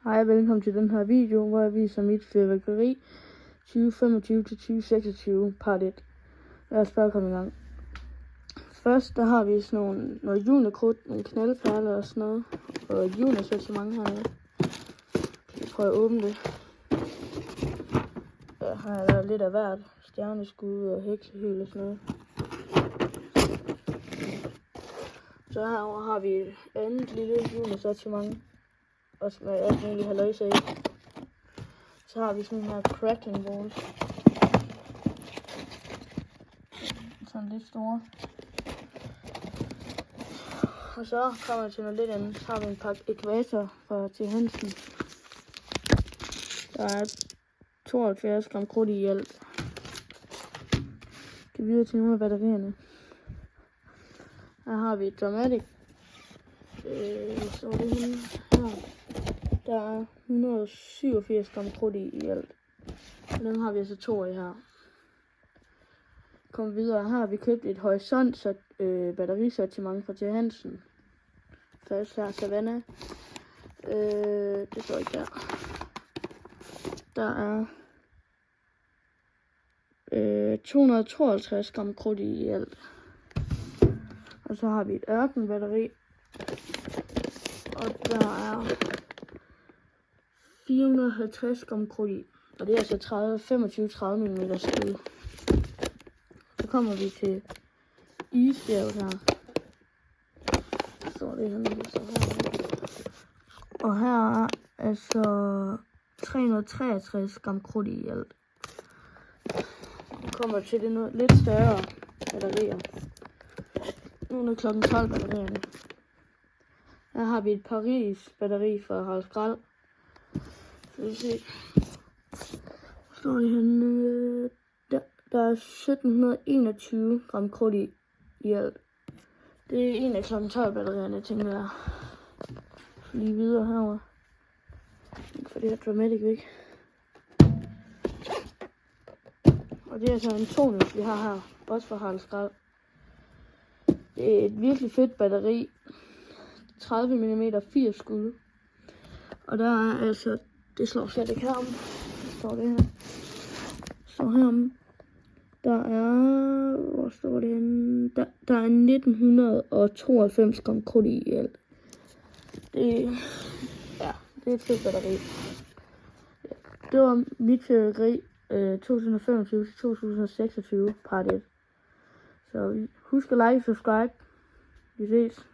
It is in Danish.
Hej og velkommen til den her video, hvor jeg viser mit fyrværkeri 2025 til 2026 part 1. Lad os bare komme i gang. Først der har vi sådan noget junekrudt, nogle knaldperler og sådan noget. Og et junesortiment hernede. Jeg prøver at åbne det. Ja, her er der lidt af hvert. Stjerneskud og heksehyl og sådan noget. Så herovre har vi et andet lille junesortiment. Også med alt muligt halløjse i. Så har vi sådan her cracking balls. Sådan lidt store. Og så kommer jeg til noget lidt andet. Så har vi en pakke ækvator fra T. Hansen. Der er 72 gram krudt i alt. Skal videre til nogle af batterierne. Her har vi et Dramatic. Så er det henne her. Der er 187 gram krudt i alt. Og dem har vi altså 2 af her. Kom videre. Her har vi købt et Horisont batterisortiment fra T. Hansen. Først her Savannah. Det står ikke der. Der er 252 gram krudt i alt. Og så har vi et ørkenbatteri. Og der er 450 gram krudt i. Og det er altså 25-30 mm skud. Så kommer vi til isbjerget her. Så det her. Og her er altså 363 gram krudt i alt. Nu kommer til det noget lidt større batterier. Nu er det klokken 12 batterierne. Her har vi et Paris batteri fra Harald Skrald. Så vi se. Står det henne? Der er 1721 gram krudt i alt. Det er en af klokken 12 batterierne, tænker jeg. Lige videre herovre. For det her Dramatic væk. Og det er altså en Tonius, vi har her. Også fra Harald Skrald. Det er et virkelig fedt batteri. 30 mm 80 skud. Og der er altså, det slår slet ikke herom. Der står det her. Så herom. Der er, hvor står det henne? Der er 1992 gram krudt i alt. Det er et fedt batteri. Ja, det var mit fyrværkeri 2025 til 2026 part 1. Så husk at like og subscribe. Vi ses.